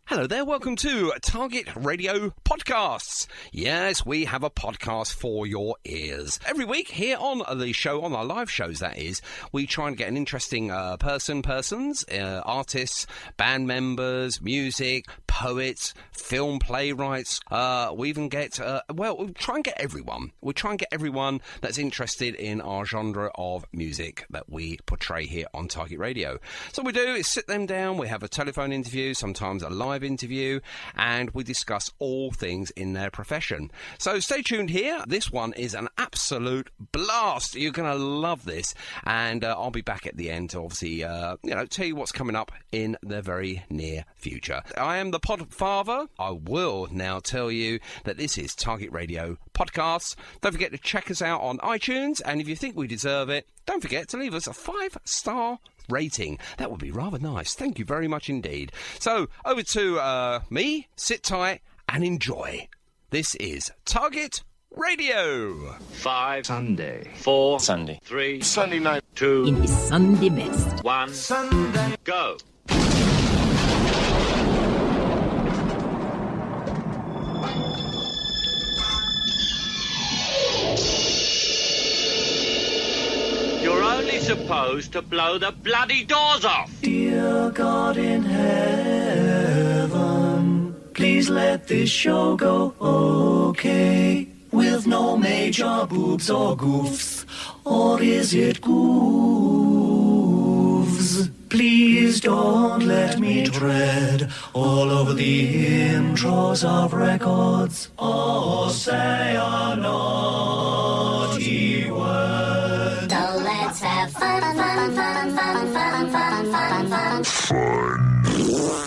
Hello there, welcome to Target Radio Podcasts. Yes, we have a podcast for your ears. Every week here on the show, on our live shows that is, we try and get an interesting persons, artists, band members, music, poets, film playwrights. We even get, we'll try and get everyone. We'll try and get everyone that's interested in our genre of music that we portray here on Target Radio. So what we do is sit them down, we have a telephone interview, sometimes a live interview, and we discuss all things in their profession. So stay tuned here. This one is an absolute blast. You're going to love this, and I'll be back at the end to obviously tell you what's coming up in the very near future. I am the Podfather. I will now tell you that this is Target Radio Podcasts. Don't forget to check us out on iTunes, and if you think we deserve it, don't forget to leave us a 5-star rating. That would be rather nice. Thank you very much indeed. So over to me. Sit tight and enjoy. This is Target Radio. 5 Sunday, 4 Sunday, 3 Sunday night, 2 in his Sunday best. 1 Sunday, go. You're only supposed to blow the bloody doors off. Dear God in heaven, please let this show go okay, with no major boobs or goofs, or is it goofs? Please don't let me tread all over the intros of records, or say a naughty word. So let's have fun.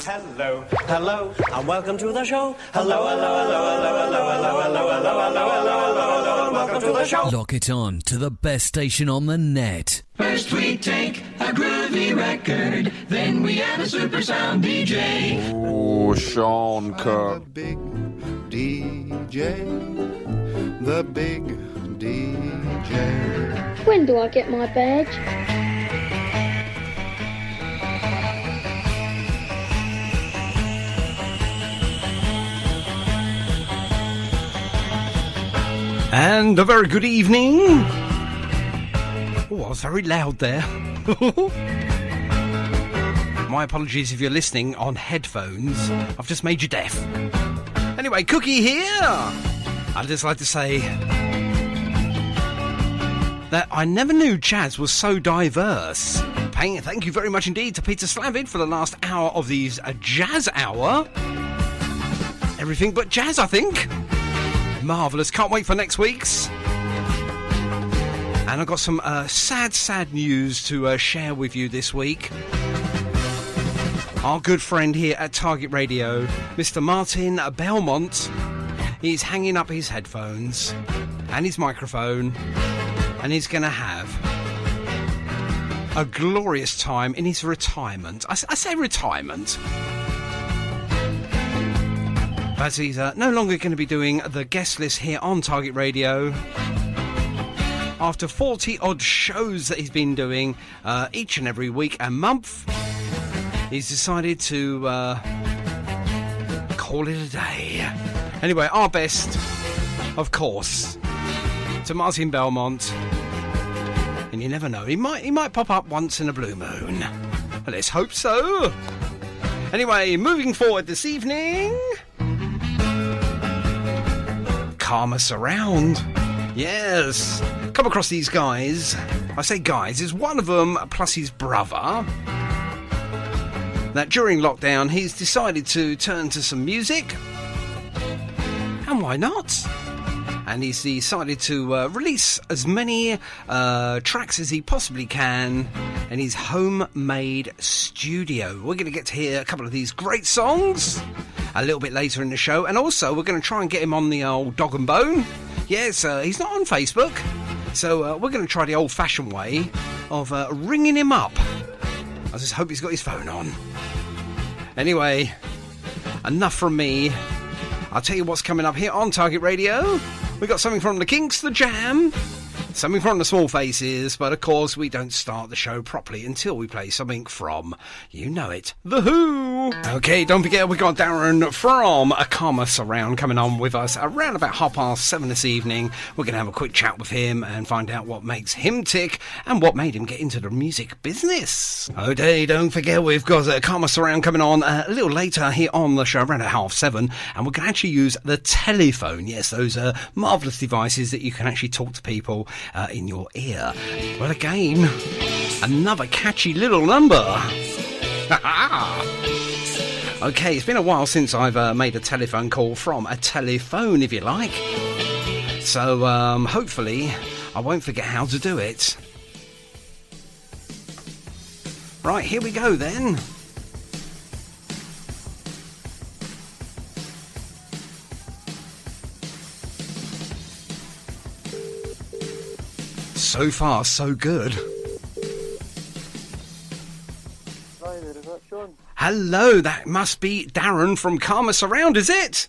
Hello, hello, and welcome to the show. Hello, hello, hello, hello, hello, hello, hello, hello, hello, hello, hello, and welcome to the show. Lock it on to the best station on the net. First we take a groovy record, then we add a super sound DJ. oh, Sean The Kirk. big DJ, the big DJ. When do I get my badge? And a very good evening. Oh, I was very loud there. My apologies if you're listening on headphones. I've just made you deaf. Anyway, Cookie here. I'd just like to say that I never knew jazz was so diverse. Thank you very much indeed to Peter Slavid for the last hour of these Jazz Hour. Everything but jazz, I think. Marvellous. Can't wait for next week's. And I've got some sad news to share with you this week. Our good friend here at Target Radio, Mr. Martin Belmont, he's hanging up his headphones and his microphone, and he's going to have a glorious time in his retirement. I say retirement. But he's no longer going to be doing the guest list here on Target Radio. After 40-odd shows that he's been doing each and every week and month, he's decided to call it a day. Anyway, our best, of course, to Martin Belmont. And you never know, he might pop up once in a blue moon. Let's hope so. Anyway, moving forward this evening, Karma Surround. Yes, come across these guys. I say guys, there's one of them plus his brother that during lockdown he's decided to turn to some music, and why not? And he's decided to release as many tracks as he possibly can in his homemade studio. We're going to get to hear a couple of these great songs a little bit later in the show, and also we're going to try and get him on the old Dog and Bone. Yes, he's not on Facebook, so we're going to try the old-fashioned way of ringing him up. I just hope he's got his phone on. Anyway, enough from me. I'll tell you what's coming up here on Target Radio. We got something from the Kinks, The Jam, Something from the Small Faces, but of course we don't start the show properly until we play something from, you know it, The Who. Okay, don't forget we got Darren from A Karma Surround coming on with us around about 7:30 this evening. We're going to have a quick chat with him and find out what makes him tick and what made him get into the music business. Okay, don't forget we've got A Karma Surround coming on a little later here on the show around at 7:30, and we're going to actually use the telephone. Yes, those marvellous devices that you can actually talk to people in your ear. Well, again, another catchy little number. Okay, it's been a while since I've made a telephone call from a telephone, if you like. So, hopefully, I won't forget how to do it. Right, here we go then. So far, so good. Hi there, is that Sean? Hello, that must be Darren from Karma Surround, is it?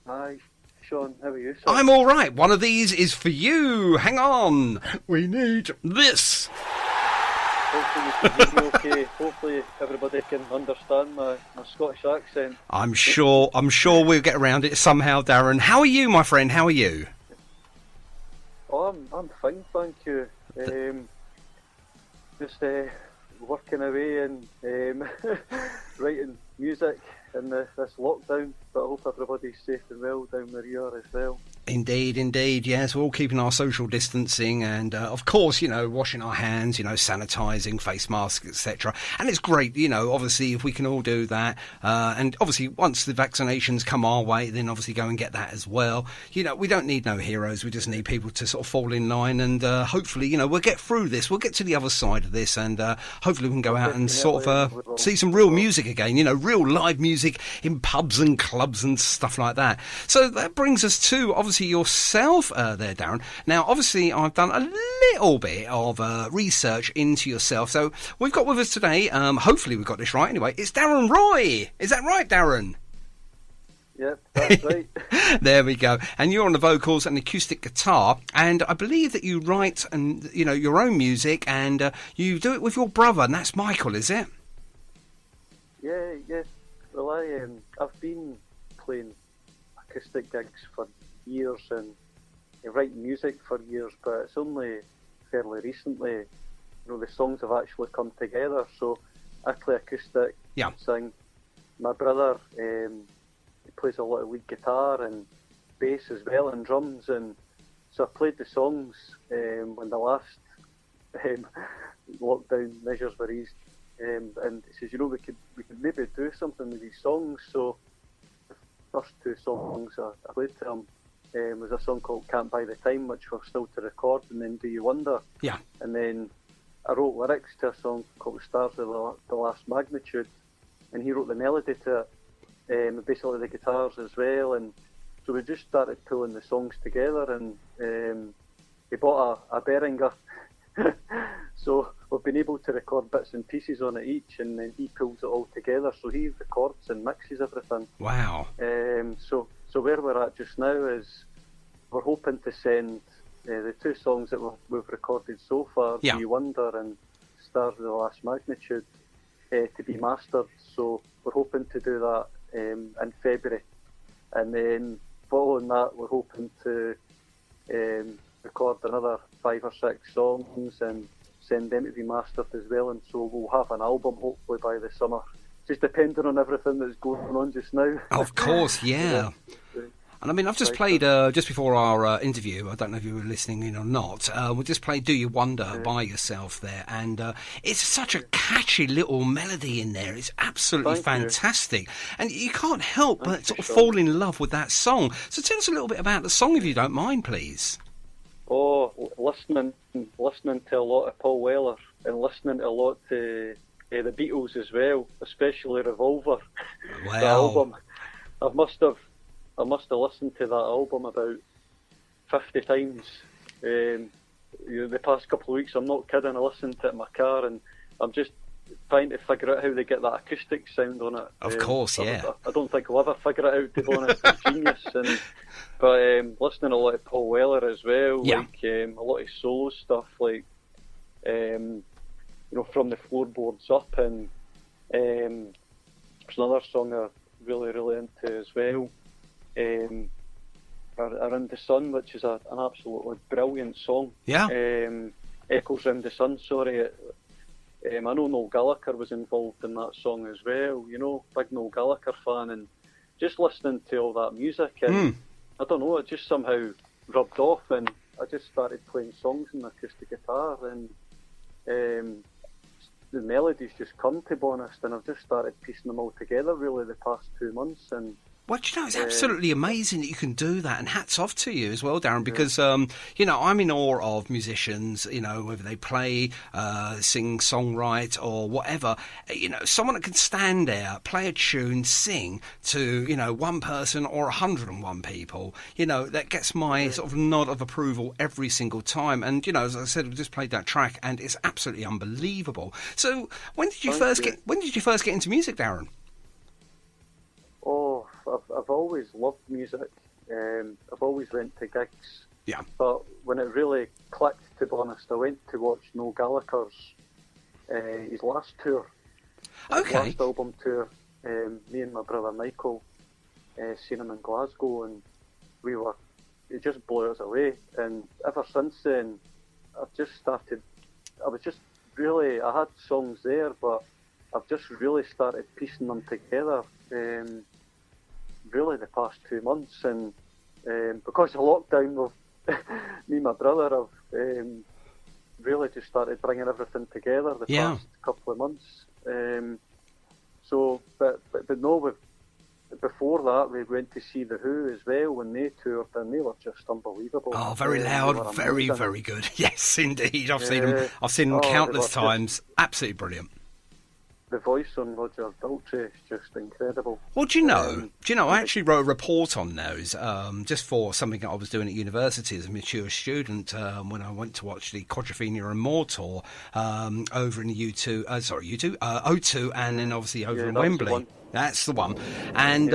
Hi, Sean, how are you? Sir? I'm all right. One of these is for you. Hang on. We need this. Hopefully you can hear me okay. Hopefully everybody can understand my Scottish accent. I'm sure we'll get around it somehow, Darren. How are you, my friend? How are you? Oh, I'm fine, thank you. Just working away and writing music in this lockdown, but I hope everybody's safe and well down where you are as well. Indeed, yes, we're all keeping our social distancing and, of course, washing our hands, sanitising, face masks, etc. And it's great, obviously, if we can all do that. And obviously, once the vaccinations come our way, then obviously go and get that as well. We don't need no heroes. We just need people to sort of fall in line and hopefully, we'll get through this. We'll get to the other side of this and hopefully we can go out and sort of see some real music again, real live music in pubs and clubs and stuff like that. So that brings us to, obviously, yourself there, Darren. Now, obviously, I've done a little bit of research into yourself. So we've got with us today, hopefully we've got this right anyway, it's Darren Roy. Is that right, Darren? Yep, that's right. There we go. And you're on the vocals and acoustic guitar, and I believe that you write and your own music, and you do it with your brother, and that's Michael, is it? Yeah. Well, I've been playing acoustic gigs for years and writing music for years, but it's only fairly recently, the songs have actually come together. So I play acoustic, sing. My brother, he plays a lot of lead guitar and bass as well, and drums, and so I played the songs when the last lockdown measures were eased, and he says, we could maybe do something with these songs. So the first two songs I played to him was a song called Can't Buy the Time, which we're still to record, and then Do You Wonder? Yeah. And then I wrote lyrics to a song called Stars of the Last Magnitude, and he wrote the melody to it, basically the guitars as well, and so we just started pulling the songs together, and he bought a Behringer, so we've been able to record bits and pieces on it each, and then he pulls it all together, so he records and mixes everything. Wow. So where we're at just now is we're hoping to send the two songs that we've recorded so far, Do You Wonder and Stars of the Last Magnitude, to be mastered. So we're hoping to do that in February. And then following that, we're hoping to record another 5 or 6 songs and send them to be mastered as well. And so we'll have an album hopefully by the summer. Just depending on everything that's going on just now. Of course, yeah. And I mean, I've just played, just before our interview, I don't know if you were listening in or not, we just played Do You Wonder by yourself there, and it's such a catchy little melody in there. It's absolutely fantastic. And you can't help but sort of fall in love with that song. So tell us a little bit about the song, if you don't mind, please. Oh, listening to a lot of Paul Weller, and listening a lot to the Beatles as well, especially Revolver. Wow. The album. I must have listened to that album about 50 times the past couple of weeks. I'm not kidding. I listened to it in my car, and I'm just trying to figure out how they get that acoustic sound on it. Of course, yeah. I don't think I'll ever figure it out, to be honest. It's genius. But listening to a lot of Paul Weller as well, like a lot of solo stuff, like From the Floorboards Up, and there's another song I'm really, really into as well. Around the Sun, which is an absolutely brilliant song. Yeah. Echoes Round the Sun, sorry. I know Noel Gallagher was involved in that song as well, big Noel Gallagher fan, and just listening to all that music, and I don't know, it just somehow rubbed off, and I just started playing songs on the acoustic guitar, and the melodies just come, to be honest, and I've just started piecing them all together really the past 2 months. And well, it's absolutely amazing that you can do that, and hats off to you as well, Darren, because, I'm in awe of musicians, whether they play, sing, songwrite, or whatever. Someone that can stand there, play a tune, sing to, one person or 101 people, that gets my sort of nod of approval every single time. And, as I said, I've just played that track, and it's absolutely unbelievable. So, when did you first get into music, Darren? Oh, I've always loved music. I've always went to gigs. Yeah. But when it really clicked, to be honest, I went to watch Noel Gallagher's his last tour. Okay. His last album tour. Me and my brother Michael seen him in Glasgow, and it just blew us away. And ever since then, I had songs there, but I've just really started piecing them together. Really the past 2 months, and because of lockdown, me and my brother have really just started bringing everything together the past couple of months. Before that, we went to see The Who as well when they toured, and they were just unbelievable. Oh, very loud, very, very good. Yes, indeed. I've seen them countless times. Absolutely brilliant. The voice on Roger Daltrey is just incredible. Well, do you know, I actually wrote a report on those just for something that I was doing at university as a mature student when I went to watch the Quadrophenia and More tour over in O2, and then obviously over in Wembley. That's the one. And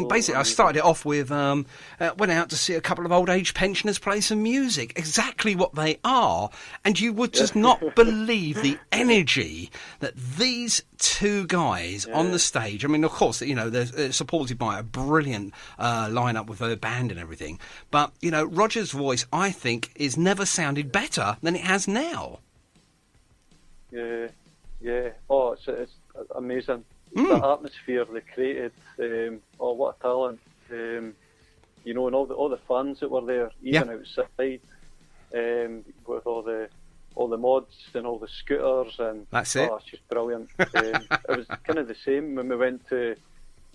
basically, I started it off with went out to see a couple of old age pensioners play some music, exactly what they are, and you would just not believe the energy that these two guys on the stage. I mean, of course, they're supported by a brilliant lineup with their band and everything. But Roger's voice, I think, is never sounded better than it has now. Yeah. Oh, it's amazing. The atmosphere they created, what a talent! And all the fans that were there, even outside, with all the mods and all the scooters, and that's it. Oh, it's just brilliant. It was kind of the same when we went to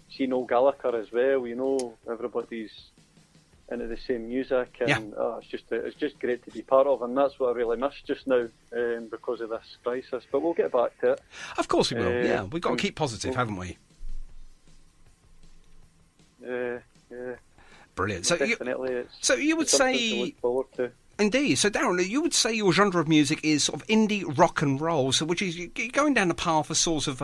see Noel Gallagher as well. Everybody's into the same music, and it's just great to be part of, and that's what I really miss just now because of this crisis. But we'll get back to it. Of course we will. We've got to keep positive, haven't we? Yeah. Brilliant. Definitely. So you would say to look forward to. Indeed. So, Darren, you would say your genre of music is sort of indie rock and roll, so which is you're going down the path of sort of,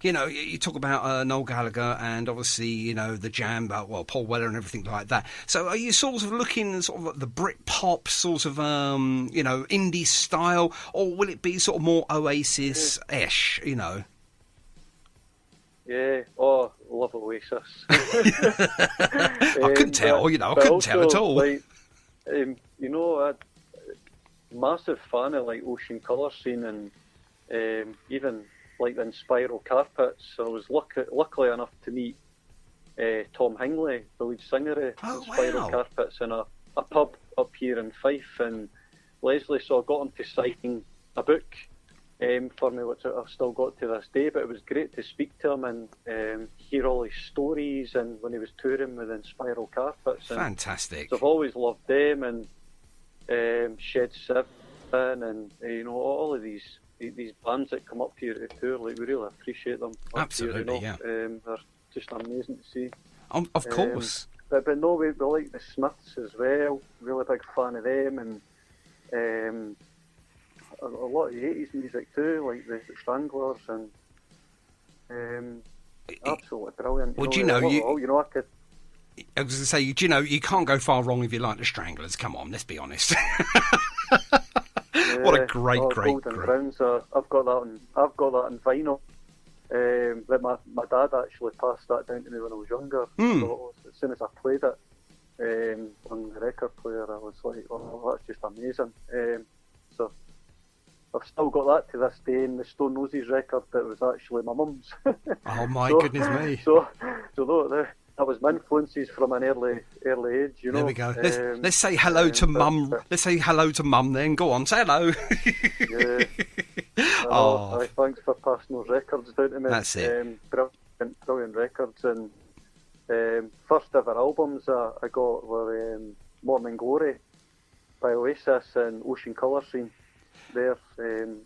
you talk about Noel Gallagher and obviously, the Jam, Paul Weller and everything like that. So are you sort of looking at sort of the Brit pop sort of, indie style, or will it be sort of more Oasis-ish, Yeah, love Oasis. I couldn't tell, I couldn't tell at all. I'm massive fan of like Ocean Colour Scene, and even like in Spiral Carpets. I was luckily enough to meet Tom Hingley, the lead singer of Spiral Carpets, in a pub up here in Fife, and Leslie, so I got him to sign a book for me, which I've still got to this day. But it was great to speak to him and hear all his stories, and when he was touring within Spiral Carpets. And fantastic. So I've always loved them, and Shed 7, and all of these bands that come up here to tour. Like, we really appreciate them. Absolutely, here, they're just amazing to see. Of course. But no, we like the Smiths as well. Really big fan of them, and a lot of the 80s music too, like the Stranglers, and absolutely brilliant. Well, I could. I was going to say, you can't go far wrong if you like the Stranglers. Come on, let's be honest. What a great Golden group. Browns. I've got that on vinyl. That my dad actually passed that down to me when I was younger. So as soon as I played it on the record player, I was like, "Oh, that's just amazing." So I've still got that to this day. In the Stone Roses record, that was actually my mum's. Oh my goodness me! So that was my influences from an early age. There we go. Let's say hello to Mum. Let's say hello to Mum. Then go on, say hello. Yeah. Thanks for passing those records down to me. That's it. Brilliant records, and first ever albums I got were Morning Glory by Oasis and Ocean Colour Scene. Their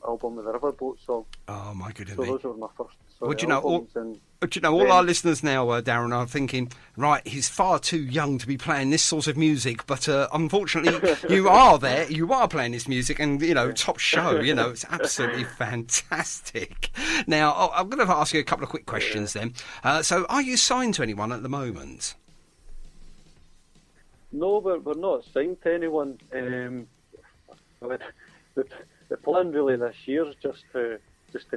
album with the Riverboat song. Oh my goodness! So those were my first. All our listeners now, Darren, are thinking, right, he's far too young to be playing this sort of music, but unfortunately, you are there. You are playing this music, and top show. It's absolutely fantastic. Now, I'm going to ask you a couple of quick questions then. So, are you signed to anyone at the moment? No, we're not signed to anyone. The plan really this year is just to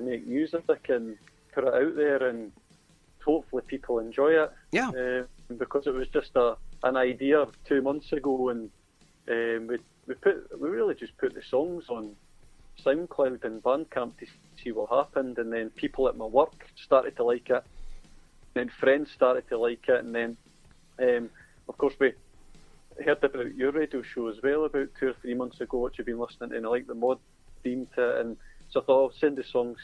make music and put it out there, and hopefully people enjoy it. Yeah. Because it was just an idea 2 months ago, and we really just put the songs on SoundCloud and Bandcamp to see what happened, and then people at my work started to like it, and then friends started to like it, and then of course we heard about your radio show as well about 2 or 3 months ago, which you've been listening to, and I like the mod theme to it, and so I thought I'll send the songs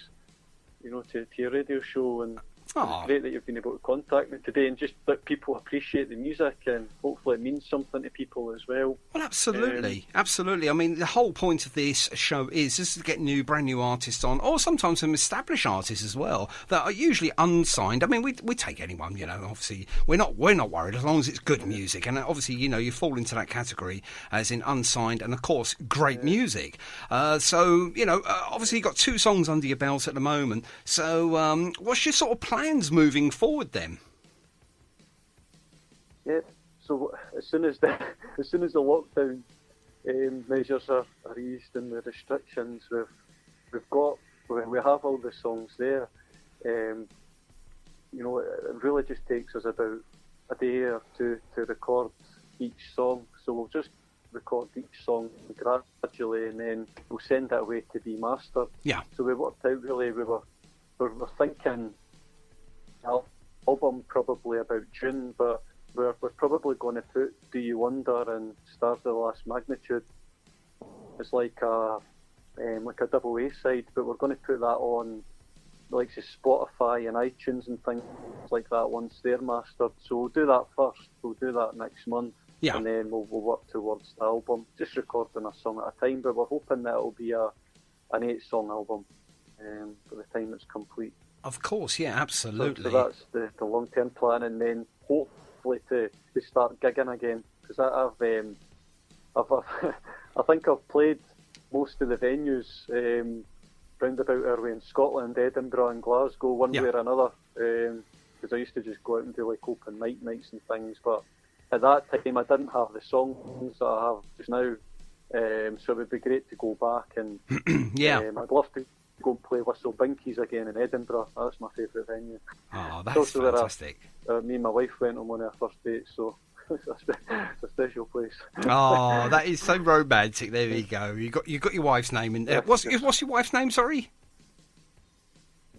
to your radio show, and it's great that you've been able to contact me today, and just that people appreciate the music, and hopefully it means something to people as well. Well, absolutely. I mean, the whole point of this show is just to get brand new artists on, or sometimes some established artists as well, that are usually unsigned. I mean, we take anyone, obviously we're not worried as long as it's good music, and obviously, you fall into that category as in unsigned, and of course, great music. So, obviously you've got 2 songs under your belt at the moment, so what's your sort of plans moving forward then? Yeah, so as soon as the lockdown measures are eased and the restrictions, we have all the songs there. It really just takes us about a day or two to record each song. So we'll just record each song gradually, and then we'll send it away to be mastered. Yeah. So we worked out really. We're thinking album probably about June, but we're probably going to put Do You Wonder and Stars of the Last Magnitude. It's like a double A side, but we're going to put that on like Spotify and iTunes and things like that once they're mastered. So we'll do that first. We'll do that next month. Yeah. And then we'll work towards the album, just recording a song at a time, but we're hoping that it'll be an 8-song album by the time it's complete. Of course, yeah, absolutely. So that's the long-term plan, and then hopefully to start gigging again, because I think I've played most of the venues round about our way in Scotland, Edinburgh and Glasgow, one way or another, because I used to just go out and do like open mic nights and things, but at that time I didn't have the songs that I have just now, so it would be great to go back, and I'd love to go and play Whistle Binkies again in Edinburgh. That's my favourite venue. Oh, that's fantastic. Me and my wife went on one of our first dates, so it's a special place. Oh, that is so romantic. There you go. You got your wife's name in there. What's your wife's name? Sorry,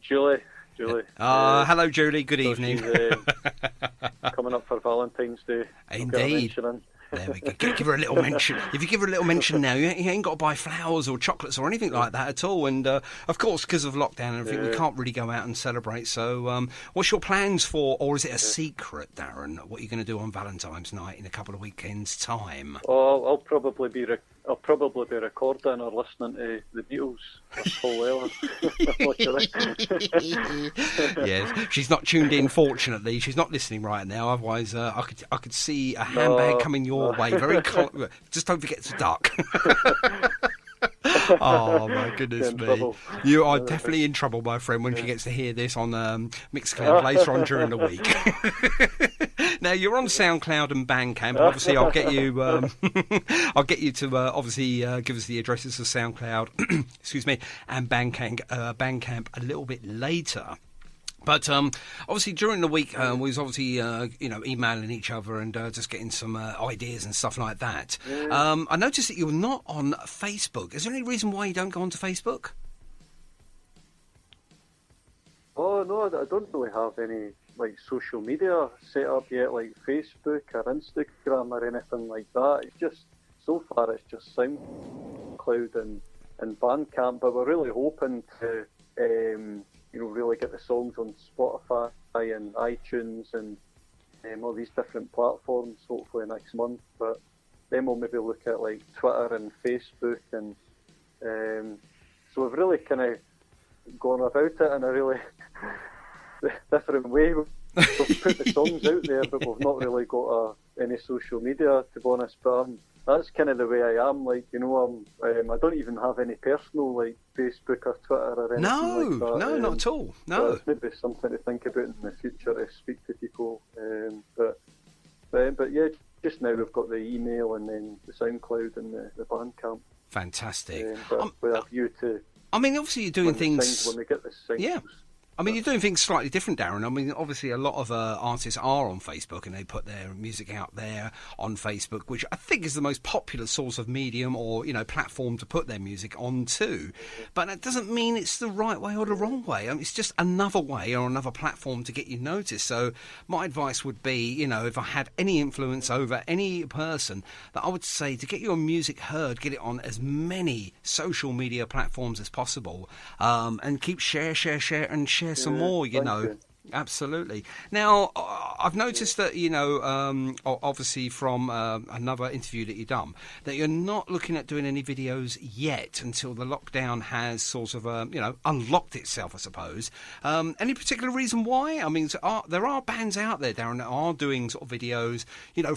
Julie. Hello, Julie. Good evening. She's coming up for Valentine's Day. Indeed. There we go. Give her a little mention. If you give her a little mention now, you ain't got to buy flowers or chocolates or anything like that at all. And of course, because of lockdown and everything, we can't really go out and celebrate. So, what's your plans for, or is it a secret, Darren? What are you going to do on Valentine's night in a couple of weekends' time? Oh, I'll probably be recording or listening to the Beatles for Paul Weller. Yes, she's not tuned in. Fortunately, she's not listening right now. Otherwise, I could see a handbag coming your way. Just don't forget to duck. Oh, my goodness in me. trouble. You are definitely in trouble, my friend, when she gets to hear this on Mixcloud later on during the week. Now, you're on SoundCloud and Bandcamp, and obviously I'll get you I'll get you to obviously give us the addresses of SoundCloud, excuse me, and Bandcamp a little bit later. But obviously during the week we was obviously emailing each other and just getting some ideas and stuff like that. I noticed that you're not on Facebook. Is there any reason why you don't go onto Facebook? Oh no, I don't really have any like social media set up yet, like Facebook or Instagram or anything like that. It's just so far it's just SoundCloud and Bandcamp, but we're really hoping to really get the songs on Spotify and iTunes and all these different platforms hopefully next month. But then we'll maybe look at like Twitter and Facebook, and so we've really kind of gone about it in a really different way. We've put the songs out there, but we've not really got any social media, to be honest. But that's kind of the way I am. Like, I don't even have any personal like Facebook or Twitter or anything like that. No, not at all. No. So it's maybe something to think about in the future to speak to people. But yeah, just now we've got the email and then the SoundCloud and the Bandcamp. Fantastic. But with a view to. I mean, obviously you're doing things when we get the singles. Yeah. I mean, you're doing things slightly different, Darren. I mean, obviously a lot of artists are on Facebook and they put their music out there on Facebook, which I think is the most popular source of medium or, platform to put their music onto. But that doesn't mean it's the right way or the wrong way. I mean, it's just another way or another platform to get you noticed. So my advice would be, if I had any influence over any person, that I would say to get your music heard, get it on as many social media platforms as possible, and keep share and share some more, you. Absolutely. Now, I've noticed that, obviously from another interview that you've done, that you're not looking at doing any videos yet until the lockdown has sort of, unlocked itself, I suppose. Any particular reason why? I mean, there are bands out there, Darren, that are doing sort of videos,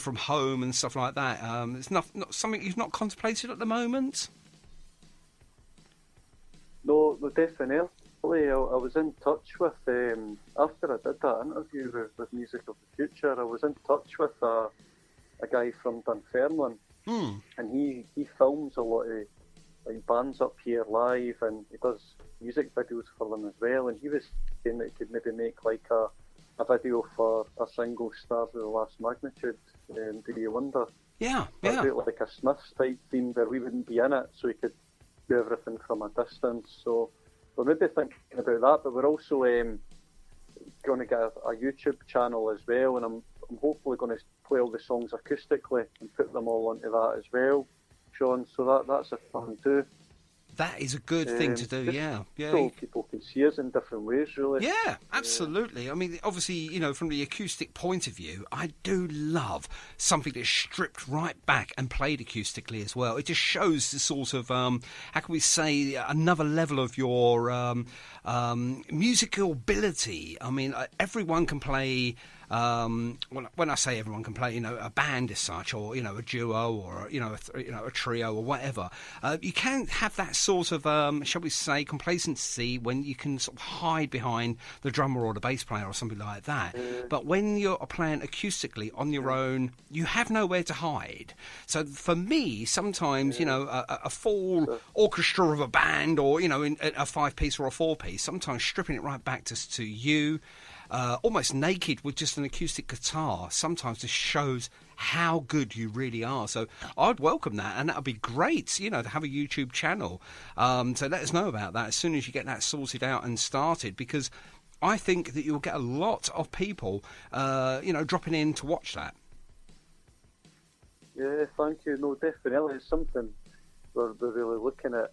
from home and stuff like that. It's not something you've not contemplated at the moment? No, definitely. I was in touch with, after I did that interview with Music of the Future, I was in touch with a guy from Dunfermline, and he films a lot of like bands up here live, and he does music videos for them as well, and he was saying that he could maybe make like a video for a single, Stars of the Last Magnitude, Do You Wonder? Yeah. Like a Smiths type theme where we wouldn't be in it, so he could do everything from a distance. So we're maybe thinking about that, but we're also going to get a YouTube channel as well, and I'm hopefully going to play all the songs acoustically and put them all onto that as well, Sean. So that's a fun too. That is a good thing to do, yeah. So people can see us in different ways, really. Yeah, absolutely. I mean, obviously, from the acoustic point of view, I do love something that's stripped right back and played acoustically as well. It just shows the sort of, how can we say, another level of your musical ability. I mean, everyone can play. When I say everyone can play, a band as such, or a duo, or a trio, or whatever, you can have that sort of, shall we say, complacency when you can sort of hide behind the drummer or the bass player or something like that. But when you're playing acoustically on your own, you have nowhere to hide. So for me, sometimes a full orchestra of a band, or in a 5-piece or a 4-piece, sometimes stripping it right back to you. Almost naked with just an acoustic guitar sometimes just shows how good you really are. So I'd welcome that, and that would be great, to have a YouTube channel. So let us know about that as soon as you get that sorted out and started, because I think that you'll get a lot of people, dropping in to watch that. Yeah, thank you. No, definitely. It's something we're really looking at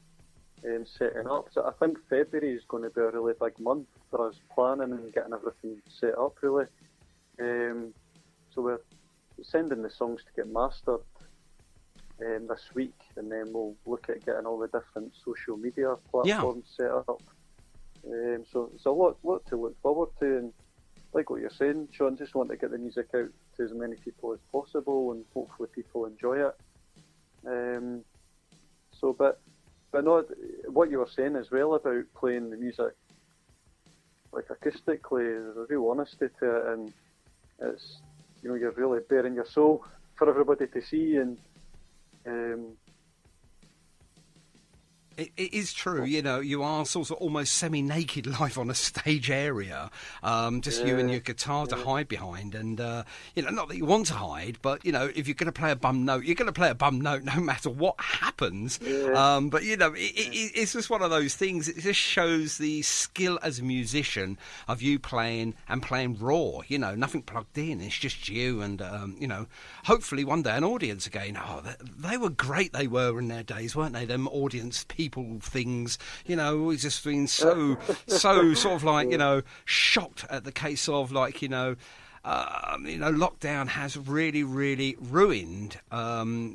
setting up. So I think February is going to be a really big month for us planning and getting everything set up, really. So we're sending the songs to get mastered this week, and then we'll look at getting all the different social media platforms set up. So it's a lot to look forward to, and like what you're saying, Sean, just want to get the music out to as many people as possible, and hopefully people enjoy it. But But no, what you were saying as well about playing the music like acoustically, there's a real honesty to it, and it's, you know, you're really bearing your soul for everybody to see, and It is true, you know, you are sort of almost semi-naked live on a stage area, just you and your guitar to hide behind, and, you know, not that you want to hide, but, you know, if you're going to play a bum note, you're going to play a bum note no matter what happens, but, you know, it's just one of those things. It just shows the skill as a musician of you playing raw, you know, nothing plugged in, it's just you, and, you know, hopefully one day an audience again. Oh, they were great, they were in their days, weren't they, them audience people things, you know, always just been so sort of like, you know, shocked at the case of, like, you know, lockdown has really ruined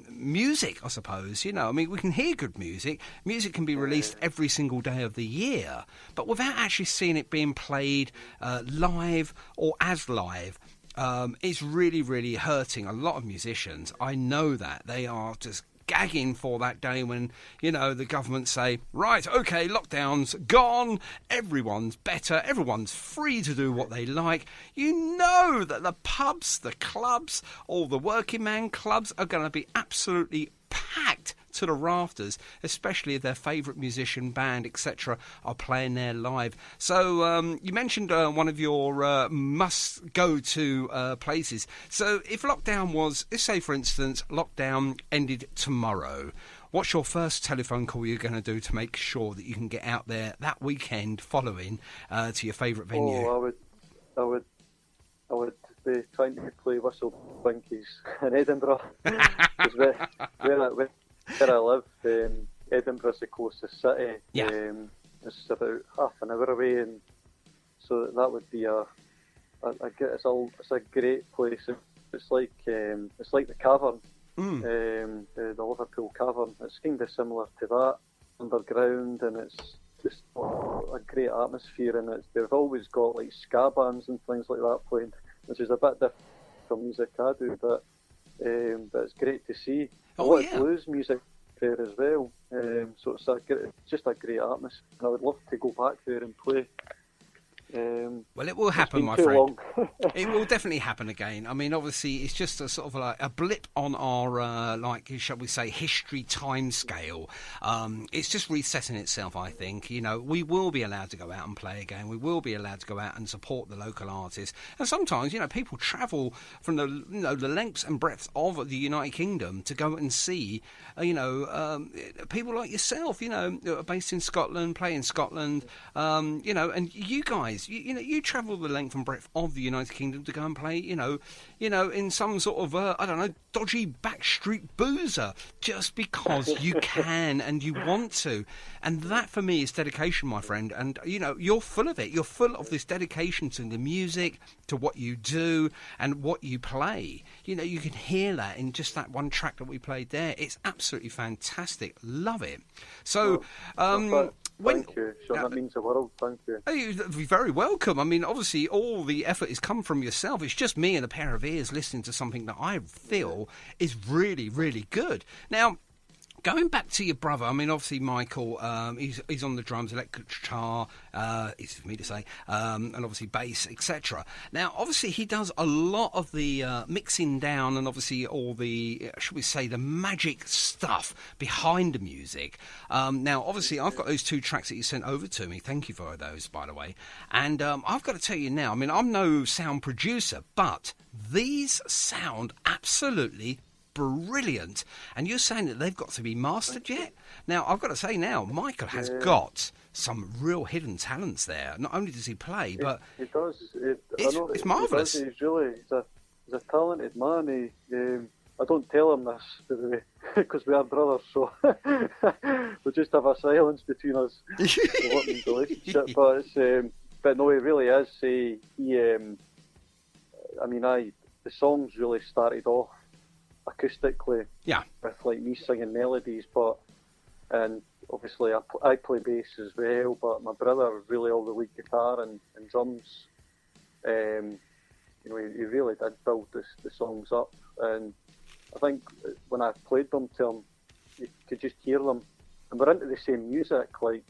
music, I suppose. You know, I mean, we can hear good music. Music can be released every single day of the year, but without actually seeing it being played live or as live, it's really hurting a lot of musicians. I know that they are just gagging for that day when, you know, the government say, right, okay, lockdown's gone, everyone's better, everyone's free to do what they like. You know that the pubs, the clubs, all the working man clubs are going to be absolutely packed to the rafters, especially if their favourite musician, band, etc. are playing there live. So you mentioned one of your must-go-to places. So if lockdown was, let's say for instance, lockdown ended tomorrow, what's your first telephone call you're going to do to make sure that you can get out there that weekend following to your favourite venue? Oh, I would be trying to play Whistle Binkies in Edinburgh. 'Cause where I live, Edinburgh's the closest city. Yeah. It's about half an hour away, and so that would be it's a great place. It's like the Cavern, the Liverpool Cavern. It's kind of similar to that, underground, and it's just a great atmosphere. And they've always got like ska bands and things like that playing, which is a bit different from music I do, but it's great to see. A lot of blues music there as well, so it's just a great atmosphere, and I would love to go back there and play. Well, it will happen, my friend. It will definitely happen again. I mean, obviously, it's just a sort of like a blip on our, like, shall we say, history time scale. It's just resetting itself, I think. You know, we will be allowed to go out and play again. We will be allowed to go out and support the local artists. And sometimes, you know, people travel from the lengths and breadths of the United Kingdom to go and see, people like yourself, you know, are based in Scotland, play in Scotland, you know, and you guys. You travel the length and breadth of the United Kingdom to go and play, you know, in some sort of, I don't know, dodgy backstreet boozer, just because you can and you want to. And that, for me, is dedication, my friend. And, you know, you're full of it. You're full of this dedication to the music, to what you do and what you play. You know, you can hear that in just that one track that we played there. It's absolutely fantastic. Love it. So, thank you, Sean. That means the world. Thank you. You're very welcome. I mean, obviously, all the effort has come from yourself. It's just me and a pair of ears listening to something that I feel is really good. Now, going back to your brother, I mean, obviously, Michael, he's on the drums, electric guitar, easy for me to say, and obviously bass, etc. Now, obviously, he does a lot of the mixing down and obviously all the, should we say, the magic stuff behind the music. Now, obviously, I've got those 2 tracks that you sent over to me. Thank you for those, by the way. And I've got to tell you now, I mean, I'm no sound producer, but these sound absolutely brilliant. And you're saying that they've got to be mastered yet? Now, I've got to say now, Michael has got some real hidden talents there. Not only does he play, but he does. It's marvellous. He's a talented man. I don't tell him this, because we are brothers, so we just have a silence between us. What means relationship? But no, he really is. The songs really started off acoustically, with like me singing melodies, and obviously I play bass as well, but my brother really all the lead guitar and drums. He really did build the songs up, and I think when I played them to him, you could just hear them and we're into the same music, like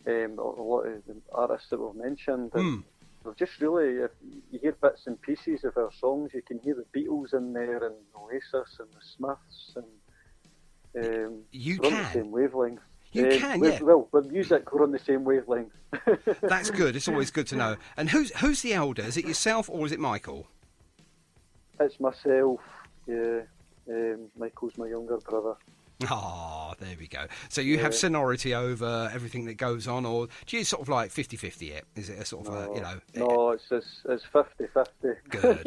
a lot of the artists that we've mentioned. And we've just really, if you hear bits and pieces of our songs, you can hear the Beatles in there, and Oasis, and the Smiths, and we're on the same wavelength. You can, yeah. Well, with music, we're on the same wavelength. That's good. It's always good to know. And who's the elder? Is it yourself or is it Michael? It's myself, yeah. Michael's my younger brother. Oh, there we go. So you have seniority over everything that goes on, or do you sort of like 50-50 it? Is it a sort of, No, it's 50-50. Good.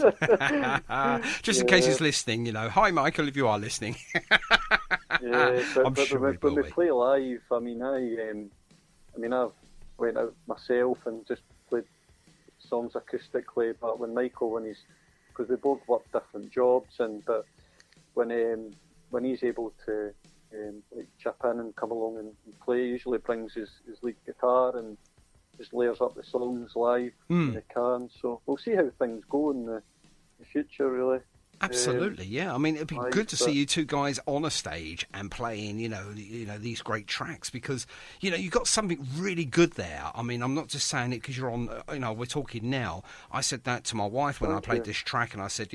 Just in case he's listening, Hi, Michael, if you are listening. Yeah, but, I'm sure when we play live, I mean, I've went out myself and just played songs acoustically, but when because we both work different jobs, but when he's able to like chip in and come along and play, he usually brings his lead guitar and just layers up the songs live when he can. So we'll see how things go in the future, really. Absolutely, yeah. I mean, it'd be good to see you two guys on a stage and playing, these great tracks, because, you've got something really good there. I mean, I'm not just saying it because you're on, we're talking now. I said that to my wife when I played this track, and I said,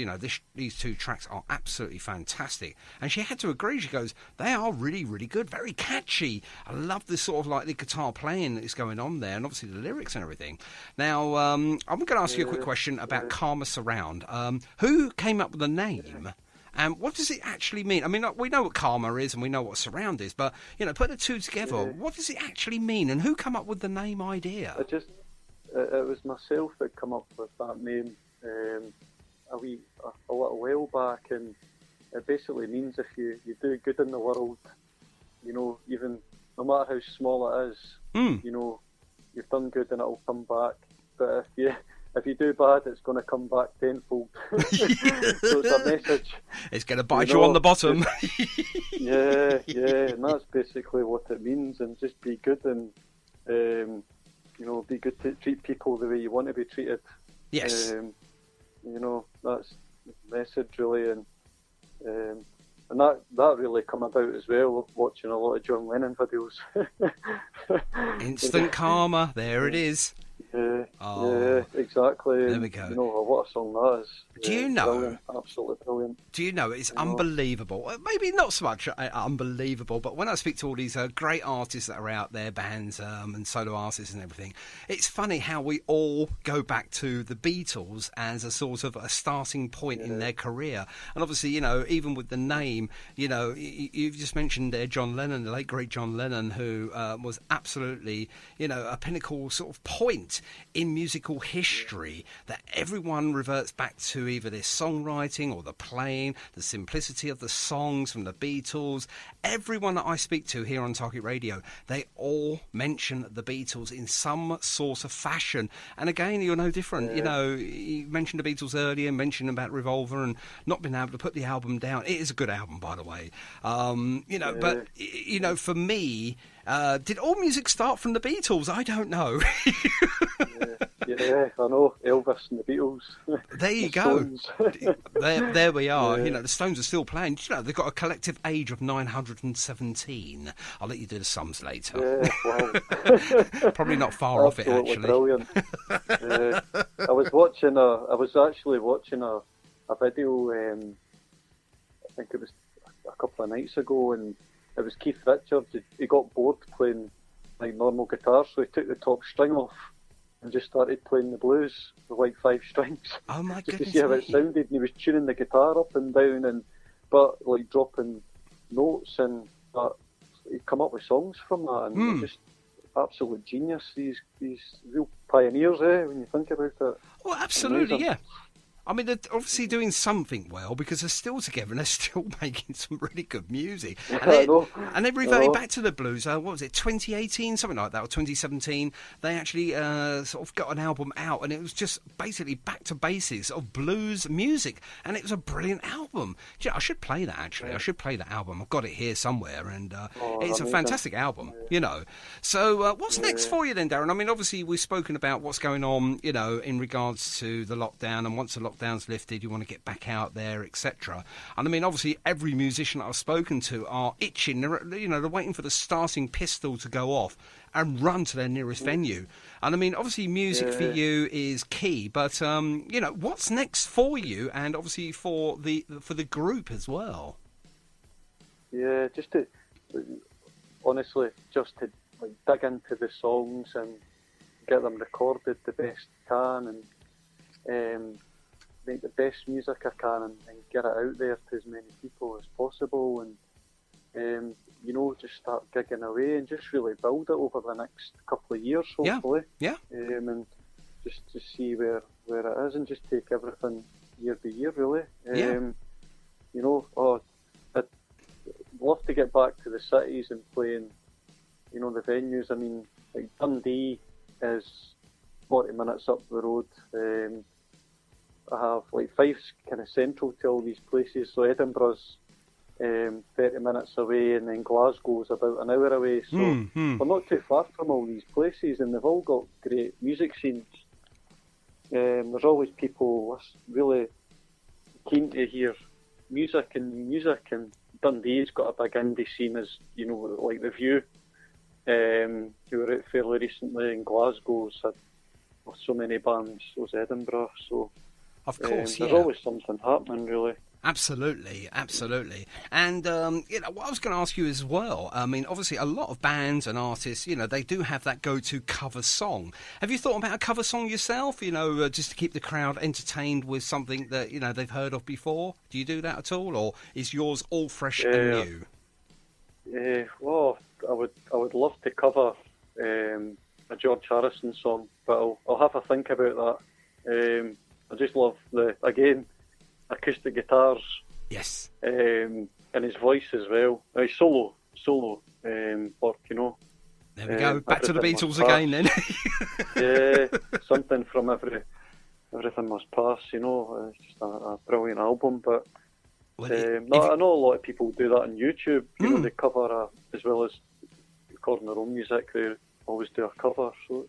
these two tracks are absolutely fantastic. And she had to agree. She goes, they are really, really good, very catchy. I love the sort of like the guitar playing that is going on there, and obviously the lyrics and everything. Now, I'm going to ask you a quick question about Karma Surround. Who came up with the name, and what does it actually mean? I mean, we know what karma is and we know what surround is, but put the two together, what does it actually mean, and who come up with the name idea? It was myself that come up with that name a little while back, and it basically means if you do good in the world, even no matter how small it is, you've done good and it'll come back. But if you do bad, it's going to come back tenfold. So it's a message. It's going to bite you on the bottom. yeah, and that's basically what it means. And just be good and, be good to treat people the way you want to be treated. Yes. That's the message, really. And that really come about as well, watching a lot of John Lennon videos. Instant karma, there it is. Yeah, exactly. There we go. What a song that is. Do you know? Brilliant, absolutely brilliant. Do you know, it's unbelievable. Maybe not so much unbelievable, but when I speak to all these great artists that are out there, bands and solo artists and everything, it's funny how we all go back to the Beatles as a sort of a starting point in their career. And obviously, even with the name, you've just mentioned there John Lennon, the late great John Lennon, who was absolutely, a pinnacle sort of point in musical history that everyone reverts back to, either their songwriting or the playing, the simplicity of the songs from the Beatles. Everyone that I speak to here on Target Radio, they all mention the Beatles in some sort of fashion. And again, you're no different. You mentioned the Beatles earlier, mentioned about Revolver and not being able to put the album down. It is a good album, by the way. But, for me, did all music start from the Beatles? I don't know. Yeah, I know. Elvis and the Beatles. There you go. there we are. The Stones are still playing. They've got a collective age of 917. I'll let you do the sums later. Yeah, wow. Probably not far off it, actually. Brilliant. I was actually watching a video, I think it was a couple of nights ago, and it was Keith Richards. He got bored playing like normal guitar, so he took the top string off and just started playing the blues with like 5 strings. Oh my goodness! Just to see how it sounded, and he was tuning the guitar up and down, but like dropping notes, but he'd come up with songs from that, and just absolute genius. These real pioneers, when you think about it. Well, absolutely, yeah. I mean, they're obviously doing something well, because they're still together and they're still making some really good music. And they reverted back to the blues. What was it, 2018, something like that, or 2017? They actually sort of got an album out, and it was just basically back to basics of blues music, and it was a brilliant album. I should play that, actually. I should play that album. I've got it here somewhere, and it's a fantastic album, So what's next for you then, Darren? I mean, obviously we've spoken about what's going on, in regards to the lockdown, and once the lockdown lockdown's lifted, you want to get back out there, etc. And I mean, obviously, every musician that I've spoken to are itching. They're waiting for the starting pistol to go off and run to their nearest venue. And I mean, obviously, music for you is key. But what's next for you, and obviously for the group as well? Yeah, just to honestly, just to dig into the songs and get them recorded the best I can, and make the best music I can, and get it out there to as many people as possible, and just start gigging away and just really build it over the next couple of years, hopefully. Yeah. And just to see where it is, and just take everything year by year, really. I'd love to get back to the cities and playing, the venues. I mean, like Dundee is 40 minutes up the road. I have like Fife's kind of central to all these places, so Edinburgh's 30 minutes away, and then Glasgow's about an hour away. So we're not too far from all these places, and they've all got great music scenes. There's always people really keen to hear music and new music, and Dundee's got a big indie scene, as like The View, who were out fairly recently, and Glasgow's had so many bands, so was Edinburgh. So of course, there's always something happening, really. Absolutely. And, what I was going to ask you as well, I mean, obviously a lot of bands and artists, they do have that go-to cover song. Have you thought about a cover song yourself, just to keep the crowd entertained with something that, they've heard of before? Do you do that at all, or is yours all fresh and new? Yeah, well, I would love to cover a George Harrison song, but I'll have a think about that. I just love acoustic guitars. Yes. And his voice as well. His solo work, There we go. Back to the Beatles again, then. Yeah, something from Everything Must Pass. It's just a brilliant album. But I know a lot of people do that on YouTube. They cover as well as recording their own music. They always do a cover. So.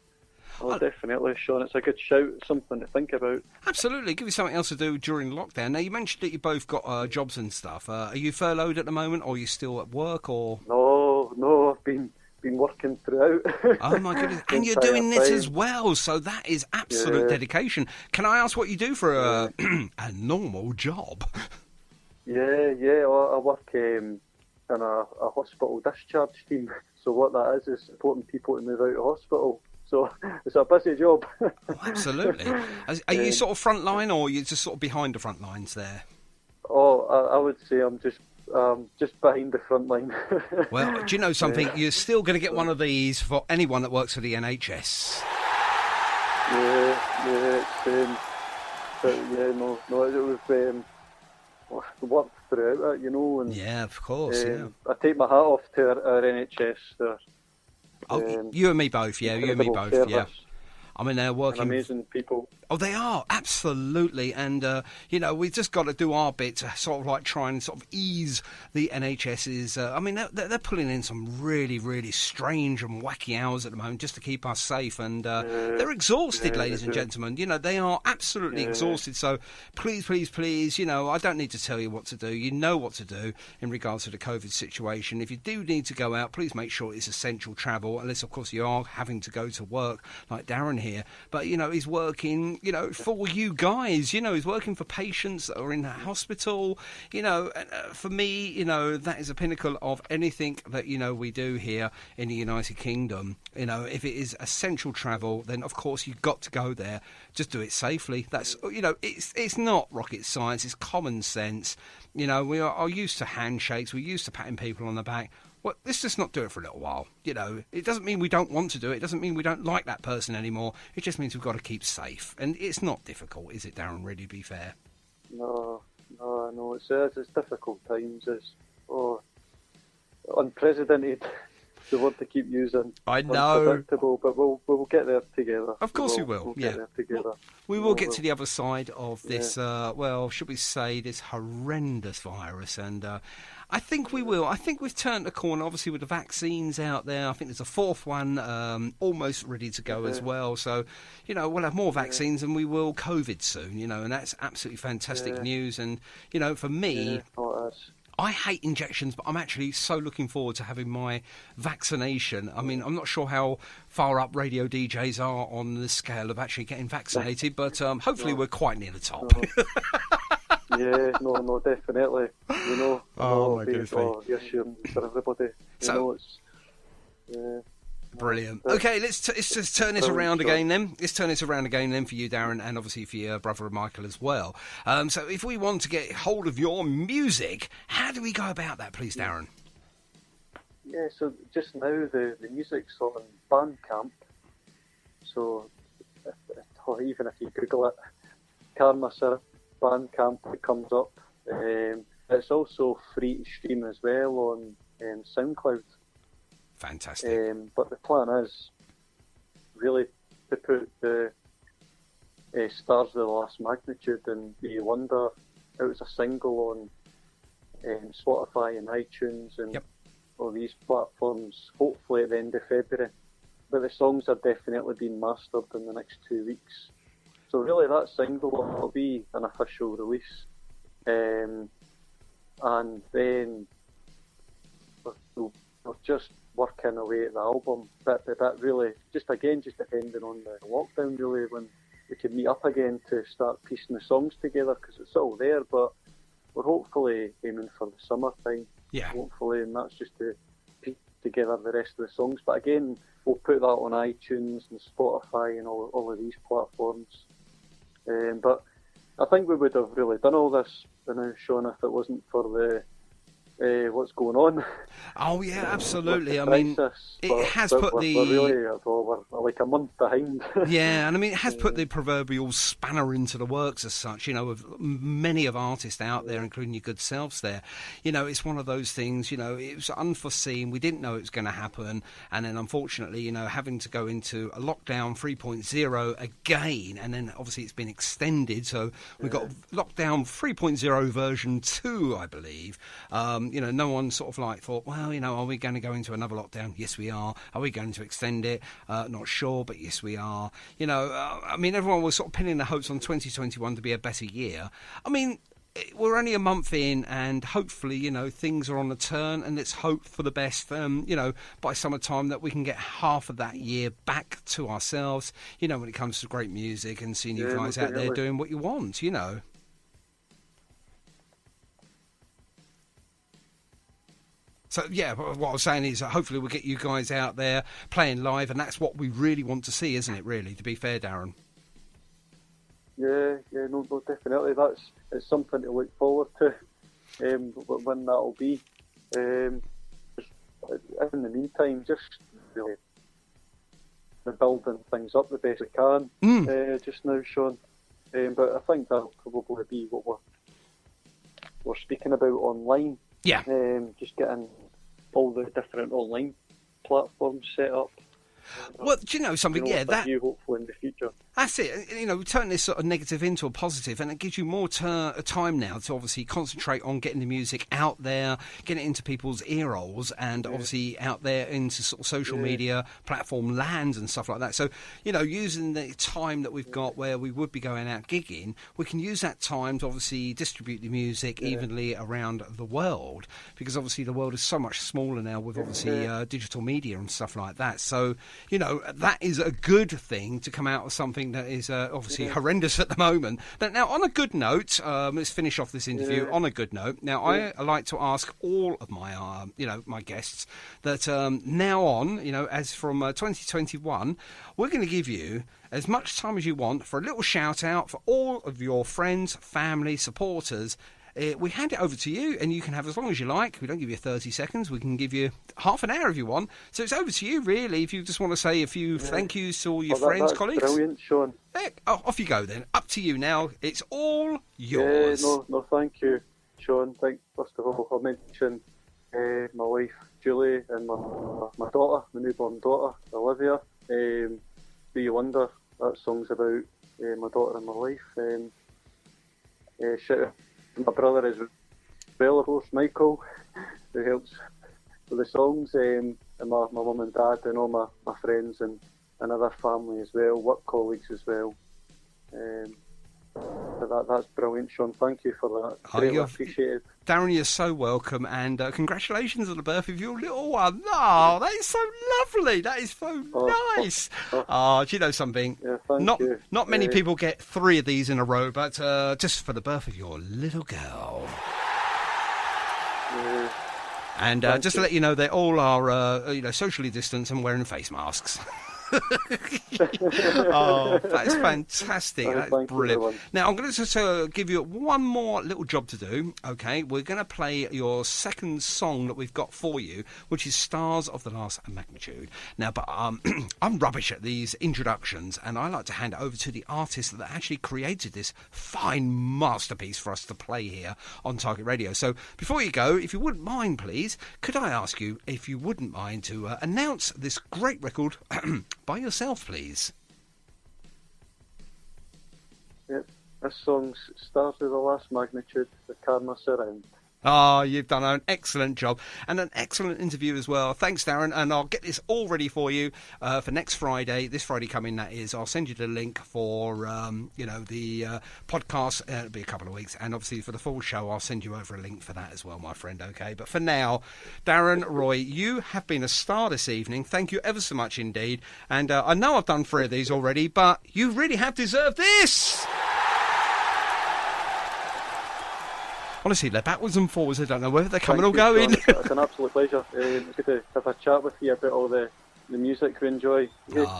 Oh, definitely, Sean. It's a good shout. Something to think about. Absolutely. Give you something else to do during lockdown. Now, you mentioned that you both got jobs and stuff. Are you furloughed at the moment, or are you still at work? Or No, I've been working throughout. Oh, my goodness. And you're doing this as well, so that is absolute dedication. Can I ask what you do for a normal job? Yeah. I work in a hospital discharge team. So what that is supporting people to move out of hospital. So it's a busy job. Oh, absolutely. Are you sort of front line, or are you just sort of behind the front lines there? Oh, I would say I'm just behind the front line. Well, do you know something? You're still going to get one of these for anyone that works for the NHS. It was worked throughout it, and yeah, of course. I take my hat off to our NHS there. You and me both, you and me both, service. yeah. I mean, they're working... Amazing people. Oh, they are, absolutely. And, we've just got to do our bit to sort of like try and sort of ease the NHS's... I mean, they're pulling in some really, really strange and wacky hours at the moment just to keep us safe. And they're exhausted, ladies and gentlemen. They are absolutely exhausted. So please, I don't need to tell you what to do. You know what to do in regards to the COVID situation. If you do need to go out, please make sure it's essential travel, unless, of course, you are having to go to work like Darren here. But, he's working... for you guys, he's working for patients that are in the hospital, for me, that is a pinnacle of anything that, we do here in the United Kingdom. If it is essential travel, then of course you've got to go there. Just do it safely. That's, it's not rocket science, it's common sense. We are used to handshakes, we're used to patting people on the back. Well, let's just not do it for a little while. It doesn't mean we don't want to do it. It doesn't mean we don't like that person anymore. It just means we've got to keep safe. And it's not difficult, is it, Darren, really, to be fair? No, it's difficult times. It's unprecedented the word to keep using. I know. Unpredictable, but we'll get there together. Of course we will. We'll get there together. We will get to the other side of this, should we say, this horrendous virus. And I think we will. I think we've turned the corner, obviously, with the vaccines out there. I think there's a fourth one almost ready to go as well. So, we'll have more vaccines and we will COVID soon, and that's absolutely fantastic news. And, for me... I hate injections, but I'm actually so looking forward to having my vaccination. I mean, I'm not sure how far up radio DJs are on the scale of actually getting vaccinated, but hopefully we're quite near the top. No, definitely. Oh, my goodness me. Reassuring for everybody. It's... Brilliant. Okay, let's just turn this around again then. Let's turn this around again then for you, Darren, and obviously for your brother Michael as well. So if we want to get hold of your music, how do we go about that, please, Darren? Yeah, so just now the music's on Bandcamp. So even if you Google it, Karma Syrup, Bandcamp, it comes up. It's also free to stream as well on SoundCloud. Fantastic. But the plan is really to put the Stars of the Last Magnitude and Be Wonder out as a single on Spotify and iTunes and all these platforms, hopefully at the end of February. But the songs are definitely being mastered in the next 2 weeks. So really that single will be an official release. And then we're just working away at the album, but that really, just depending on the lockdown really, when we can meet up again to start piecing the songs together, because it's all there, but we're hopefully aiming for the summertime. Yeah. Hopefully, and that's just to piece together the rest of the songs. But again, we'll put that on iTunes and Spotify and all of these platforms. But I think we would have really done all this, Sean, if it wasn't for the what's going on. Oh yeah, absolutely. I mean, it has put we're like a month behind. Yeah, and I mean, it has put the proverbial spanner into the works as such. Of many of artists out there, including your good selves. There, it's one of those things. It was unforeseen. We didn't know it was going to happen, and then unfortunately, having to go into a lockdown 3.0 again, and then obviously it's been extended. So we've got lockdown 3.0 version 2, I believe. No one sort of like thought, well, are we going to go into another lockdown? Yes, we are. Are we going to extend it? Not sure, but yes, we are. I mean, everyone was sort of pinning their hopes on 2021 to be a better year. I mean, we're only a month in, and hopefully, things are on the turn, and let's hope for the best, by summertime that we can get half of that year back to ourselves, when it comes to great music and seeing you guys out there doing what you want, So, yeah, what I was saying is hopefully we'll get you guys out there playing live, and that's what we really want to see, isn't it, really, to be fair, Darren? Yeah, no, definitely. It's something to look forward to when that'll be. In the meantime, just really building things up the best we can just now, Sean. But I think that'll probably be what we're speaking about online. Yeah. Just getting all the different online platforms set up. Well, do you know something? That you hopefully in the future. That's it. We turn this sort of negative into a positive, and it gives you more time now to obviously concentrate on getting the music out there, getting it into people's ear holes, and obviously out there into sort of social media platform lands and stuff like that. So, using the time that we've got where we would be going out gigging, we can use that time to obviously distribute the music evenly around the world, because obviously the world is so much smaller now with obviously digital media and stuff like that. So, that is a good thing to come out of something that is obviously horrendous at the moment. But now, on a good note, let's finish off this interview on a good note. Now, I like to ask all of my, my guests that now on, as from 2021, we're going to give you as much time as you want for a little shout out for all of your friends, family, supporters. We hand it over to you, and you can have as long as you like. We don't give you 30 seconds. We can give you half an hour if you want. So it's over to you, really, if you just want to say a few thank yous to all your friends, colleagues. Brilliant, Sean. Off you go, then. Up to you now. It's all yours. No, thank you, Sean. First of all, I'll mention my wife Julie, and my daughter, my newborn daughter Olivia. Do You Wonder? That song's about my daughter and my wife. Shout out to my brother as well, of course, Michael, who helps with the songs, and my mum and dad, and all my friends and other family as well, work colleagues as well. But that's brilliant, Sean. Thank you for that. Greatly appreciated. Darren, you're so welcome, and congratulations on the birth of your little one. Oh, that is so lovely. That is so nice. Do you know something? Yeah, thank you. Not many people get 3 of these in a row, but just for the birth of your little girl. Yeah. And just to let you know, they all are socially distanced and wearing face masks. Oh, that's fantastic. That's brilliant. Now, I'm going to just give you one more little job to do. Okay, we're going to play your second song that we've got for you, which is Stars of the Last Magnitude. Now, but I'm rubbish at these introductions, and I like to hand it over to the artist that actually created this fine masterpiece for us to play here on Target Radio. So before you go, if you wouldn't mind, please, could I ask you if you wouldn't mind to announce this great record by yourself, please? Yep, this song's Stars of the Last Magnitude, the Karma Surround. Oh, you've done an excellent job and an excellent interview as well. Thanks, Darren, and I'll get this all ready for you for next Friday. This Friday coming, that is. I'll send you the link for, the podcast. It'll be a couple of weeks, and obviously for the full show, I'll send you over a link for that as well, my friend, okay? But for now, Darren Roy, you have been a star this evening. Thank you ever so much indeed. And I know I've done 3 of these already, but you really have deserved this! Honestly, they're backwards and forwards. I don't know whether they're coming or going. It's an absolute pleasure. It's good to have a chat with you about all the music we enjoy.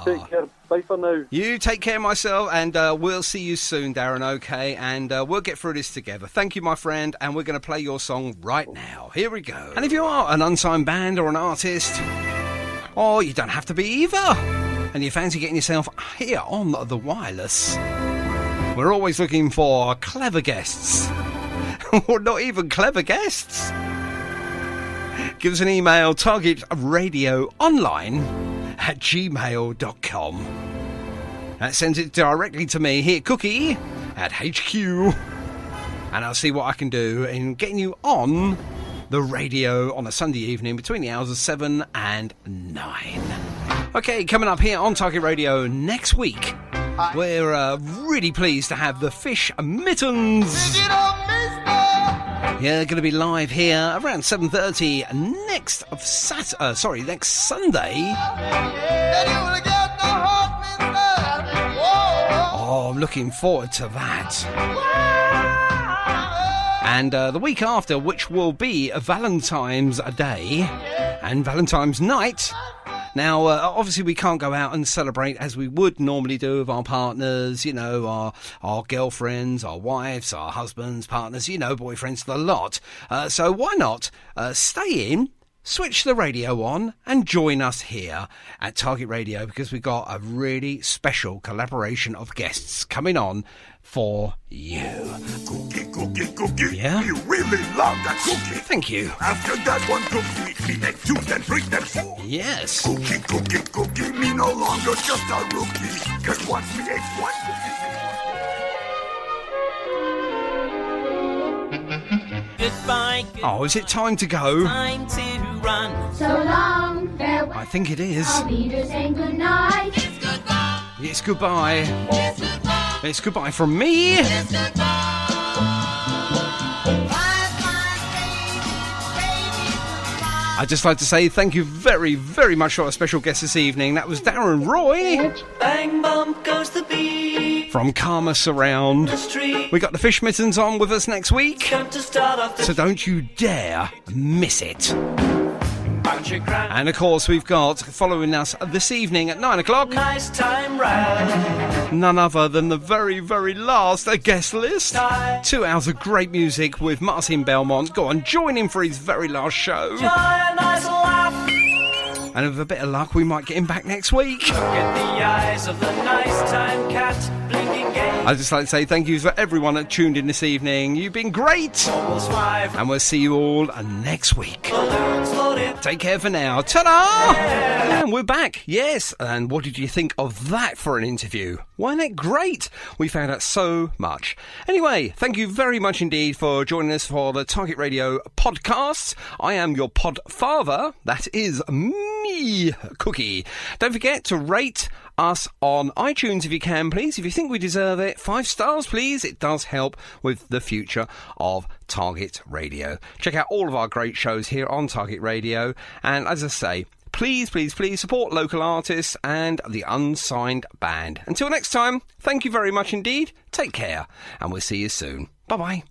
Take care. Bye for now. You take care, myself, and we'll see you soon, Darren, okay? And we'll get through this together. Thank you, my friend, and we're going to play your song right now. Here we go. And if you are an unsigned band or an artist, or you don't have to be either, and you fancy getting yourself here on the wireless, we're always looking for clever guests. Or not even clever guests. Give us an email, targetradioonline@gmail.com. That sends it directly to me here, Cookie, at HQ. And I'll see what I can do in getting you on the radio on a Sunday evening between the hours of 7 and 9. Okay, coming up here on Target Radio next week, we're really pleased to have the Fish Mittens. Yeah, going to be live here around 7:30 next Sunday. Oh, I'm looking forward to that. And the week after, which will be Valentine's Day and Valentine's Night. Now, obviously, we can't go out and celebrate as we would normally do with our partners, you know, our girlfriends, our wives, our husbands, partners, you know, boyfriends, the lot. So why not stay in, switch the radio on, and join us here at Target Radio, because we've got a really special collaboration of guests coming on for you. Cookie. Yeah? You really love that cookie. Thank you. After that one cookie, we make 2, then 3, then 4. Yes. Cookie, me no longer just a rookie. Cause once we ate one Goodbye. Oh, is it time to go? Time to run. So long, farewell. I think it is. I'll be there saying goodnight. It's goodbye. It's goodbye. It's goodbye. It's goodbye from me. It's goodbye. I'd just like to say thank you very, very much for our special guest this evening. That was Darren Roy. Bang bump goes the bee. From Karma Surround. We got the Fish Mittens on with us next week. So don't you dare miss it. And of course we've got, following us this evening at 9 o'clock, Nice time round. none other than the very, very last guest list. 2 hours of great music with Martin Belmont. Go on, join him for his very last show. Joy, a nice laugh. And with a bit of luck, we might get him back next week. Look at the eyes of the nice time cat, blinking gay. I'd just like to say thank you for everyone that tuned in this evening. You've been great. And we'll see you all next week. Take care for now. Ta-da! And we're back. Yes. And what did you think of that for an interview? Wasn't it great? We found out so much. Anyway, thank you very much indeed for joining us for the Target Radio podcast. I am your pod father. That is me, Cookie. Don't forget to rate us on iTunes if you can, please. If you think we deserve it, 5 stars, please. It does help with the future of Target Radio. Check out all of our great shows here on Target Radio. And as I say, please, please, please support local artists and the Unsigned Band. Until next time, thank you very much indeed. Take care, and we'll see you soon. Bye-bye.